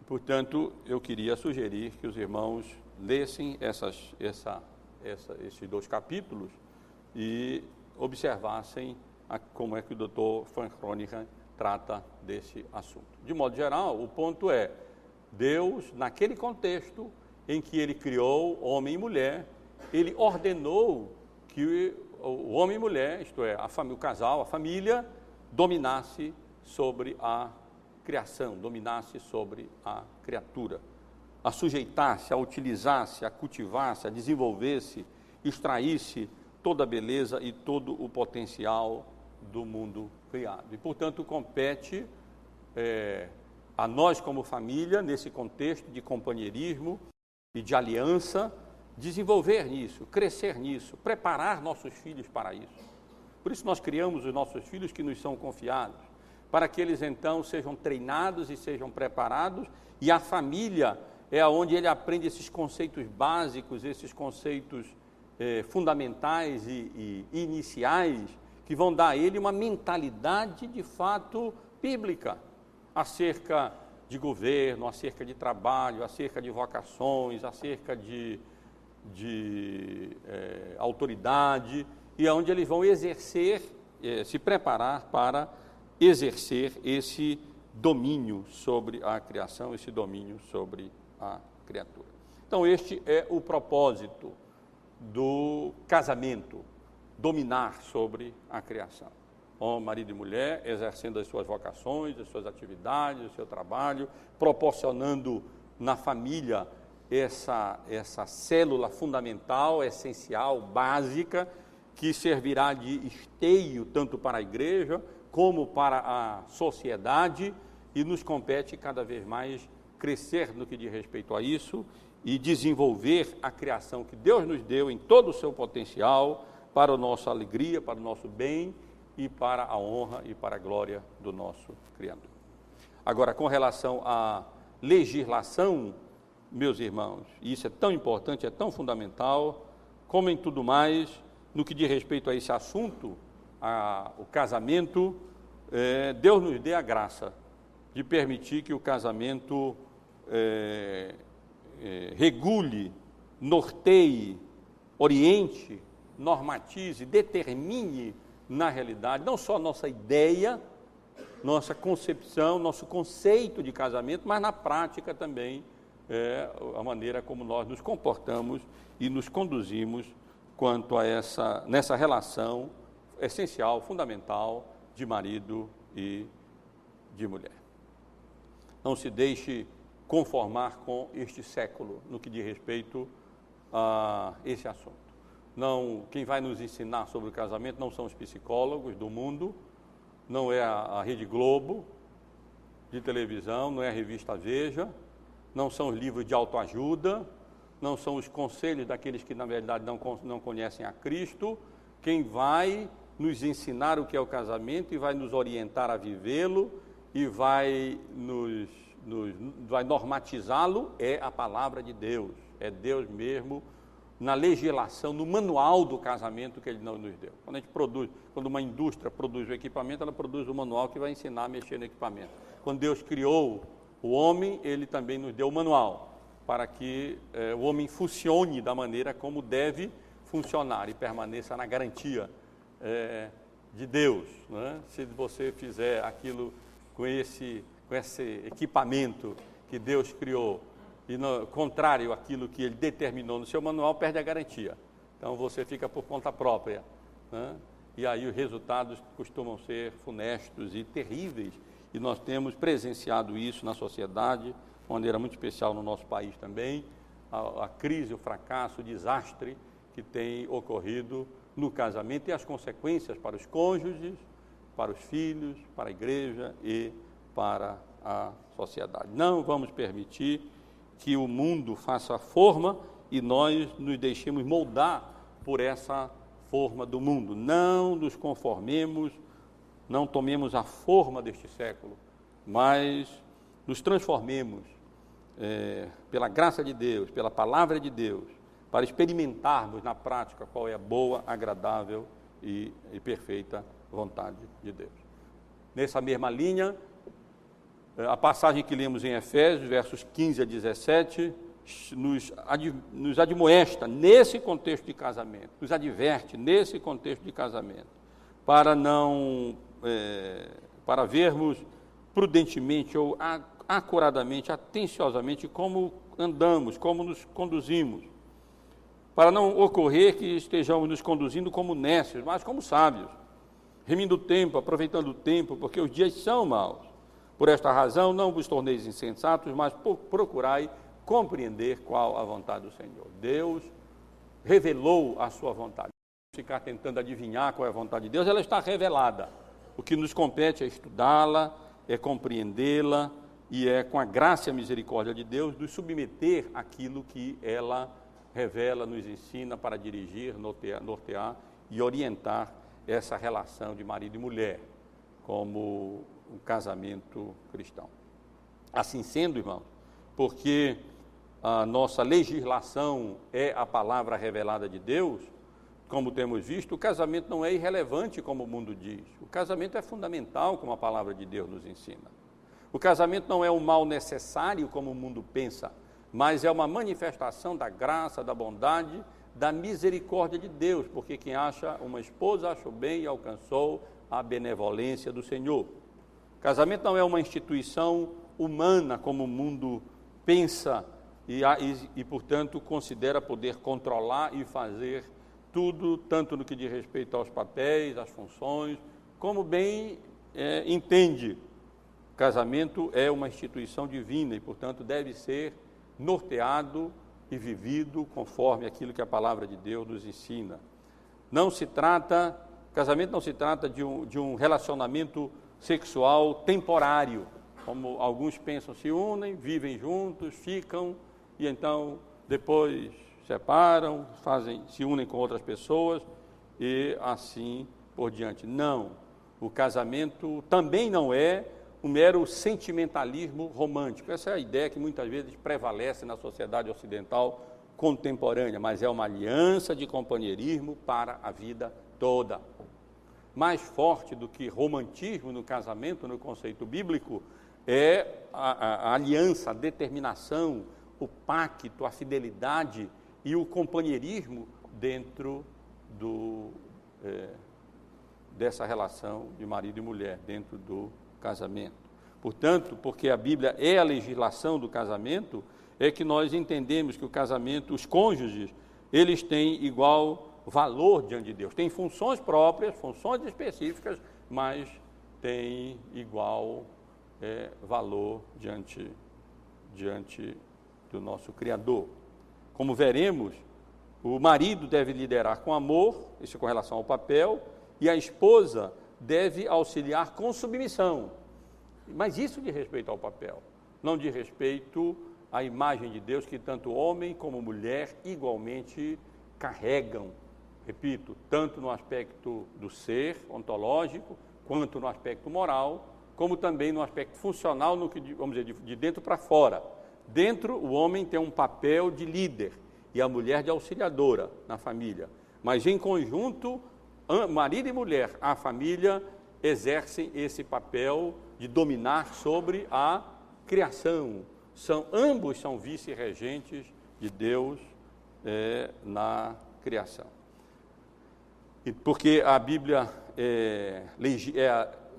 Portanto, eu queria sugerir que os irmãos lessem esses 2 capítulos e observassem como é que o Dr. Frank Honigen trata desse assunto. De modo geral, o ponto é, Deus, naquele contexto em que ele criou homem e mulher, ele ordenou que o homem e mulher, isto é, o casal, a família, dominasse sobre a criação, dominasse sobre a criatura, a sujeitasse, a utilizasse, a cultivasse, a desenvolvesse, extraísse toda a beleza e todo o potencial do mundo criado. E, portanto, compete a nós como família, nesse contexto de companheirismo e de aliança, desenvolver nisso, crescer nisso, preparar nossos filhos para isso. Por isso nós criamos os nossos filhos que nos são confiados, para que eles então sejam treinados e sejam preparados, e a família é onde ele aprende esses conceitos básicos, esses conceitos fundamentais e iniciais, que vão dar a ele uma mentalidade de fato bíblica, acerca de governo, acerca de trabalho, acerca de vocações, acerca de autoridade, e é onde eles vão exercer, se preparar para exercer esse domínio sobre a criação, esse domínio sobre a criatura. Então, este é o propósito do casamento, dominar sobre a criação. Homem, marido e mulher, exercendo as suas vocações, as suas atividades, o seu trabalho, proporcionando na família essa célula fundamental, essencial, básica, que servirá de esteio tanto para a igreja como para a sociedade, e nos compete cada vez mais crescer no que diz respeito a isso e desenvolver a criação que Deus nos deu em todo o seu potencial para a nossa alegria, para o nosso bem e para a honra e para a glória do nosso Criador. Agora, com relação à legislação, meus irmãos, e isso é tão importante, é tão fundamental, como em tudo mais, no que diz respeito a esse assunto, o casamento, Deus nos dê a graça de permitir que o casamento regule, norteie, oriente, normatize, determine na realidade, não só nossa ideia, nossa concepção, nosso conceito de casamento, mas na prática também a maneira como nós nos comportamos e nos conduzimos quanto a nessa relação essencial, fundamental de marido e de mulher. Não se deixe conformar com este século no que diz respeito a esse assunto. Não, quem vai nos ensinar sobre o casamento não são os psicólogos do mundo, não é a Rede Globo de televisão, não é a revista Veja, não são os livros de autoajuda, não são os conselhos daqueles que na verdade não conhecem a Cristo. Quem vai nos ensinar o que é o casamento e vai nos orientar a vivê-lo e vai normatizá-lo é a palavra de Deus, é Deus mesmo, na legislação, no manual do casamento que Ele não nos deu. Quando uma indústria produz o equipamento, ela produz o manual que vai ensinar a mexer no equipamento. quando Deus criou o homem, Ele também nos deu o manual para que o homem funcione da maneira como deve funcionar e permaneça na garantia de Deus, né? Se você fizer aquilo com esse equipamento que Deus criou e contrário àquilo que Ele determinou no seu manual, perde a garantia. Então você fica por conta própria, né? E aí os resultados costumam ser funestos e terríveis, e nós temos presenciado isso na sociedade, de maneira muito especial no nosso país também, a crise, o fracasso, o desastre que tem ocorrido no casamento e as consequências para os cônjuges, para os filhos, para a igreja e para a sociedade. Não vamos permitir que o mundo faça forma e nós nos deixemos moldar por essa forma do mundo. Não nos conformemos, não tomemos a forma deste século, mas nos transformemos pela graça de Deus, pela palavra de Deus, para experimentarmos na prática qual é a boa, agradável e perfeita vontade de Deus. Nessa mesma linha, a passagem que lemos em Efésios, versos 15 a 17, nos admoesta nesse contexto de casamento, nos adverte nesse contexto de casamento, para vermos prudentemente ou acuradamente, atenciosamente como andamos, como nos conduzimos, para não ocorrer que estejamos nos conduzindo como nécios, mas como sábios, remindo o tempo, aproveitando o tempo, porque os dias são maus. Por esta razão, não vos torneis insensatos, mas procurai compreender qual a vontade do Senhor. Deus revelou a sua vontade. Ficar tentando adivinhar qual é a vontade de Deus, ela está revelada. O que nos compete é estudá-la, é compreendê-la, e é com a graça e a misericórdia de Deus nos submeter àquilo que ela revela, nos ensina para dirigir, nortear e orientar essa relação de marido e mulher, como um casamento cristão. Assim sendo, irmãos, porque a nossa legislação é a palavra revelada de Deus, como temos visto, o casamento não é irrelevante como o mundo diz. O casamento é fundamental, como a palavra de Deus nos ensina. O casamento não é um mal necessário, como o mundo pensa, mas é uma manifestação da graça, da bondade, da misericórdia de Deus, porque quem acha uma esposa achou bem e alcançou a benevolência do Senhor. O casamento não é uma instituição humana, como o mundo pensa e portanto, considera poder controlar e fazer tudo, tanto no que diz respeito aos papéis, às funções, como bem entende. O casamento é uma instituição divina e, portanto, deve ser norteado e vivido conforme aquilo que a palavra de Deus nos ensina. Casamento não se trata de um relacionamento sexual temporário, como alguns pensam, se unem, vivem juntos, ficam e então depois separam, se unem com outras pessoas e assim por diante. Não, o casamento também não é um mero sentimentalismo romântico. Essa é a ideia que muitas vezes prevalece na sociedade ocidental contemporânea, mas é uma aliança de companheirismo para a vida toda. Mais forte do que romantismo no casamento, no conceito bíblico, é a aliança, a determinação, o pacto, a fidelidade e o companheirismo dentro dessa relação de marido e mulher, dentro do casamento. Portanto, porque a Bíblia é a legislação do casamento, é que nós entendemos que o casamento, os cônjuges, eles têm igual valor diante de Deus. Tem funções próprias, funções específicas, mas têm igual valor diante do nosso Criador. Como veremos, o marido deve liderar com amor, isso com relação ao papel, e a esposa deve auxiliar com submissão. Mas isso de respeito ao papel, não de respeito à imagem de Deus que tanto homem como mulher igualmente carregam. Repito, tanto no aspecto do ser ontológico, quanto no aspecto moral, como também no aspecto funcional, no que, vamos dizer, de dentro para fora. Dentro, o homem tem um papel de líder e a mulher de auxiliadora na família. Mas, em conjunto, marido e mulher, a família, exercem esse papel de dominar sobre a criação. Ambos são vice-regentes de Deus na criação. E porque a Bíblia é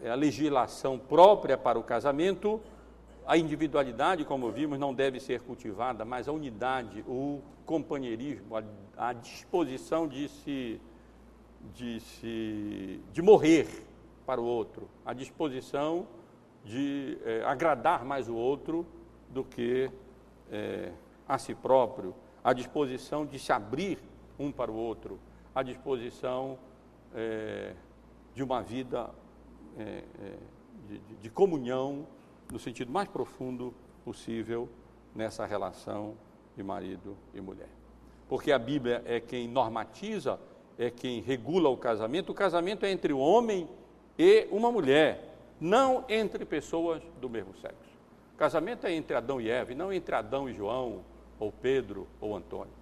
a legislação própria para o casamento, a individualidade, como vimos, não deve ser cultivada, mas a unidade, o companheirismo, a disposição de morrer para o outro, a disposição de agradar mais o outro do que a si próprio, a disposição de se abrir um para o outro, a disposição de uma vida de comunhão no sentido mais profundo possível nessa relação de marido e mulher. Porque a Bíblia é quem normatiza, é quem regula o casamento. O casamento é entre o homem e uma mulher, não entre pessoas do mesmo sexo. O casamento é entre Adão e Eva, e não entre Adão e João, ou Pedro ou Antônio.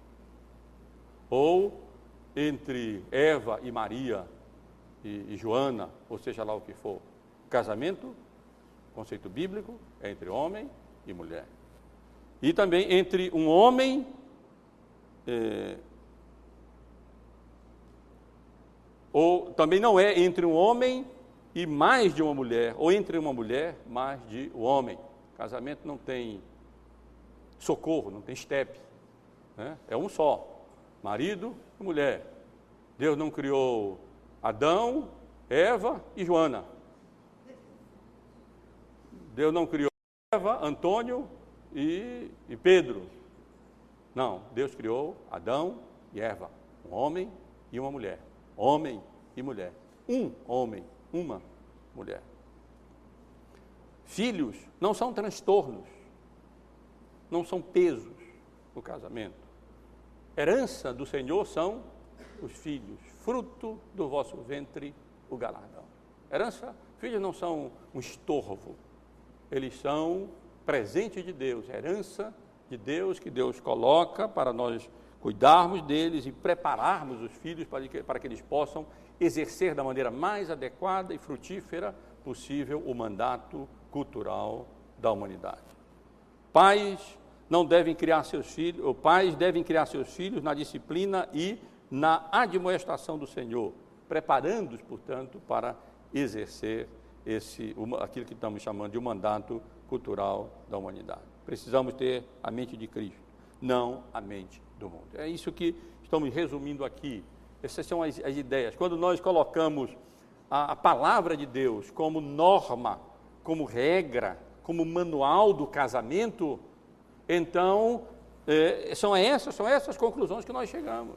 Ou entre Eva e Maria e Joana, ou seja lá o que for. O casamento, conceito bíblico, é entre homem e mulher. E também entre um homem ou também não é entre um homem e mais de uma mulher, ou entre uma mulher mais de um homem. Casamento não tem socorro, não tem estepe, né? É um só, marido e mulher. Deus não criou Adão, Eva e Joana. Deus não criou Eva, Antônio e Pedro. Não, Deus criou Adão e Eva, um homem e uma mulher. Homem e mulher. Um homem, uma mulher. Filhos não são transtornos, não são pesos no casamento. Herança do Senhor são os filhos, fruto do vosso ventre, o galardão. Filhos não são um estorvo, eles são presente de Deus, herança de Deus que Deus coloca para nós cuidarmos deles e prepararmos os filhos para que eles possam exercer da maneira mais adequada e frutífera possível o mandato cultural da humanidade. Pais devem criar seus filhos na disciplina e na admoestação do Senhor, preparando-os, portanto, para exercer aquilo que estamos chamando de um mandato cultural da humanidade. Precisamos ter a mente de Cristo, não a mente do mundo. É isso que estamos resumindo aqui. Essas são as ideias. Quando nós colocamos a palavra de Deus como norma, como regra, como manual do casamento, então são essas conclusões que nós chegamos.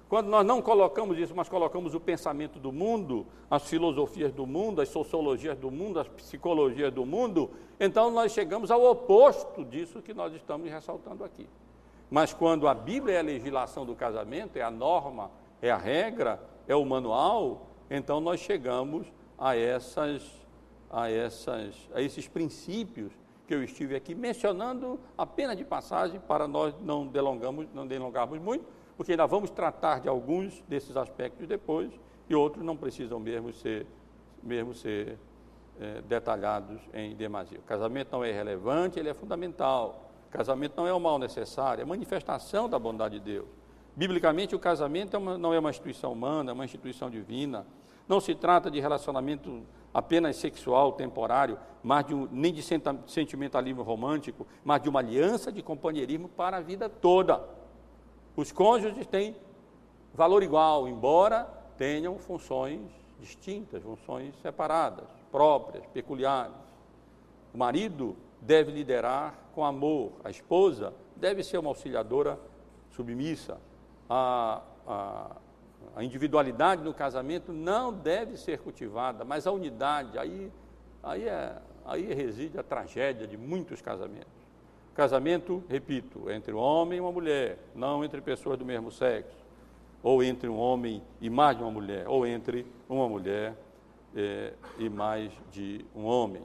Quando nós não colocamos isso, mas colocamos o pensamento do mundo, as filosofias do mundo, as sociologias do mundo, as psicologias do mundo, então nós chegamos ao oposto disso que nós estamos ressaltando aqui. Mas quando a Bíblia é a legislação do casamento, é a norma, é a regra, é o manual, então nós chegamos a esses princípios que eu estive aqui mencionando apenas de passagem para nós não delongarmos muito, porque ainda vamos tratar de alguns desses aspectos depois e outros não precisam mesmo ser detalhados em demasia. O casamento não é irrelevante, ele é fundamental. O casamento não é o mal necessário, é manifestação da bondade de Deus. Biblicamente, o casamento não é uma instituição humana, é uma instituição divina. Não se trata de relacionamento apenas sexual, temporário, nem de sentimentalismo romântico, mas de uma aliança de companheirismo para a vida toda. Os cônjuges têm valor igual, embora tenham funções distintas, funções separadas, próprias, peculiares. O marido deve liderar com amor, a esposa deve ser uma auxiliadora submissa. A individualidade no casamento não deve ser cultivada, mas a unidade, aí reside a tragédia de muitos casamentos. Casamento, repito, entre um homem e uma mulher, não entre pessoas do mesmo sexo, ou entre um homem e mais de uma mulher, ou entre uma mulher e mais de um homem,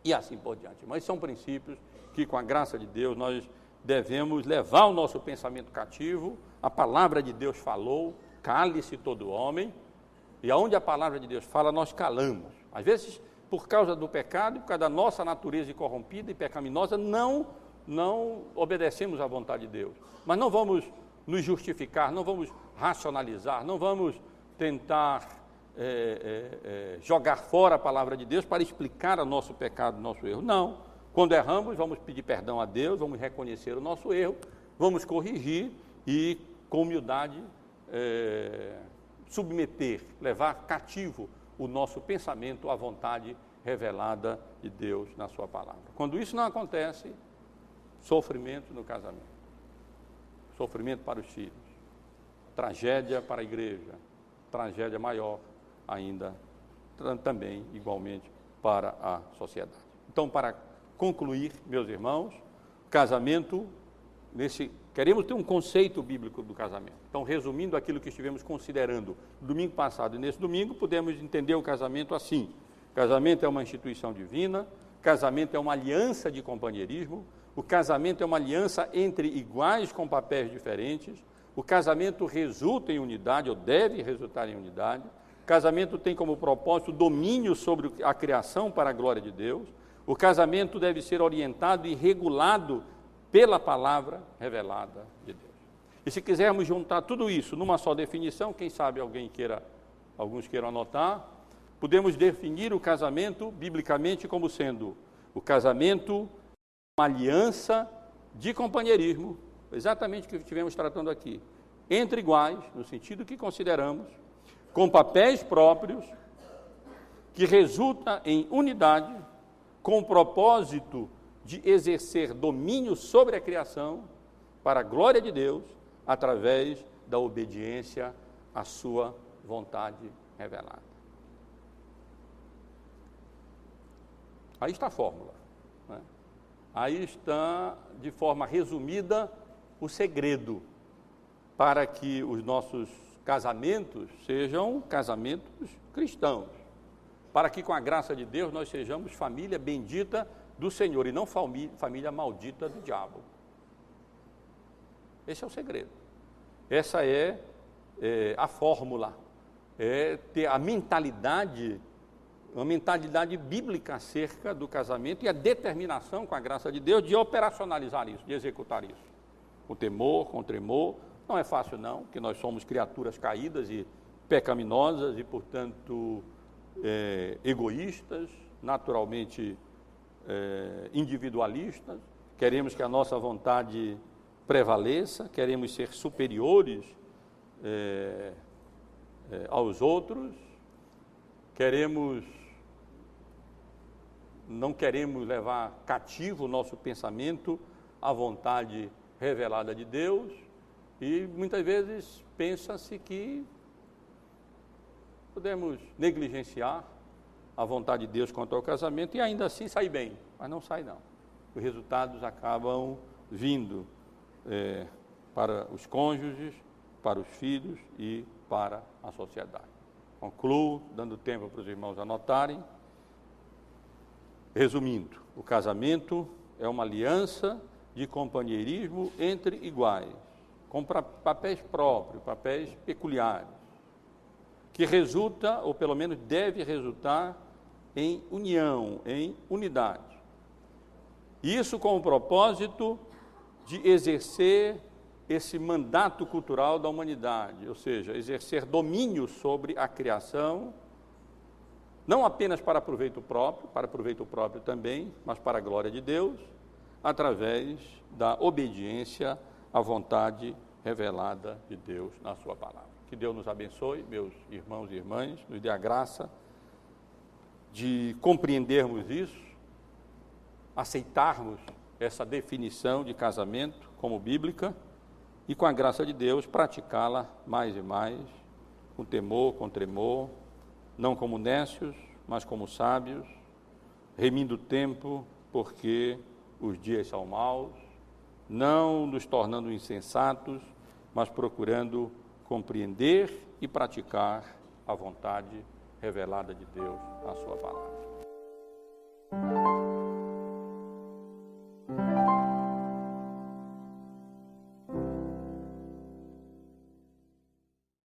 e assim por diante. Mas são princípios que, com a graça de Deus, nós devemos levar o nosso pensamento cativo. A palavra de Deus falou, cale-se todo homem, e aonde a palavra de Deus fala, nós calamos. Às vezes por causa do pecado, por causa da nossa natureza corrompida e pecaminosa, não obedecemos à vontade de Deus. Mas não vamos nos justificar, não vamos racionalizar, não vamos tentar jogar fora a palavra de Deus para explicar o nosso pecado, o nosso erro. Não. Quando erramos, vamos pedir perdão a Deus, vamos reconhecer o nosso erro, vamos corrigir e, com humildade, submeter, levar cativo o nosso pensamento à vontade revelada de Deus na sua palavra. Quando isso não acontece, sofrimento no casamento, sofrimento para os filhos, tragédia para a igreja, tragédia maior ainda, também igualmente para a sociedade. Então, para concluir, meus irmãos, casamento, queremos ter um conceito bíblico do casamento. Então, resumindo aquilo que estivemos considerando no domingo passado e nesse domingo, podemos entender o casamento assim: casamento é uma instituição divina, casamento é uma aliança de companheirismo, o casamento é uma aliança entre iguais com papéis diferentes, o casamento resulta em unidade, ou deve resultar em unidade, o casamento tem como propósito domínio sobre a criação para a glória de Deus, o casamento deve ser orientado e regulado pela palavra revelada de Deus. E se quisermos juntar tudo isso numa só definição, quem sabe alguns queiram anotar, podemos definir o casamento biblicamente como sendo o casamento uma aliança de companheirismo, exatamente o que estivemos tratando aqui, entre iguais, no sentido que consideramos, com papéis próprios, que resulta em unidade, com o propósito de exercer domínio sobre a criação, para a glória de Deus, através da obediência à sua vontade revelada. Aí está a fórmula, né? Aí está, de forma resumida, o segredo para que os nossos casamentos sejam casamentos cristãos, para que, com a graça de Deus, nós sejamos família bendita do Senhor e não família maldita do diabo. Esse é o segredo. Essa é a fórmula, é ter a mentalidade, uma mentalidade bíblica acerca do casamento e a determinação, com a graça de Deus, de operacionalizar isso, de executar isso. Com temor, com tremor. Não é fácil não, porque nós somos criaturas caídas e pecaminosas e, portanto, egoístas, naturalmente individualistas. Queremos que a nossa vontade prevaleça, queremos ser superiores aos outros, não queremos levar cativo o nosso pensamento à vontade revelada de Deus, e muitas vezes pensa-se que podemos negligenciar a vontade de Deus quanto ao casamento e ainda assim sair bem, mas não sai não. Os resultados acabam vindo para os cônjuges, para os filhos e para a sociedade. Concluo, dando tempo para os irmãos anotarem. Resumindo, o casamento é uma aliança de companheirismo entre iguais, com papéis próprios, papéis peculiares, que resulta, ou pelo menos deve resultar, em união, em unidade. Isso com o propósito de exercer esse mandato cultural da humanidade, ou seja, exercer domínio sobre a criação, não apenas para proveito próprio também, mas para a glória de Deus, através da obediência à vontade revelada de Deus na sua palavra. Que Deus nos abençoe, meus irmãos e irmãs, nos dê a graça de compreendermos isso, aceitarmos essa definição de casamento como bíblica e, com a graça de Deus, praticá-la mais e mais, com temor, com tremor, não como nécios, mas como sábios, remindo o tempo, porque os dias são maus, não nos tornando insensatos, mas procurando compreender e praticar a vontade revelada de Deus na sua palavra.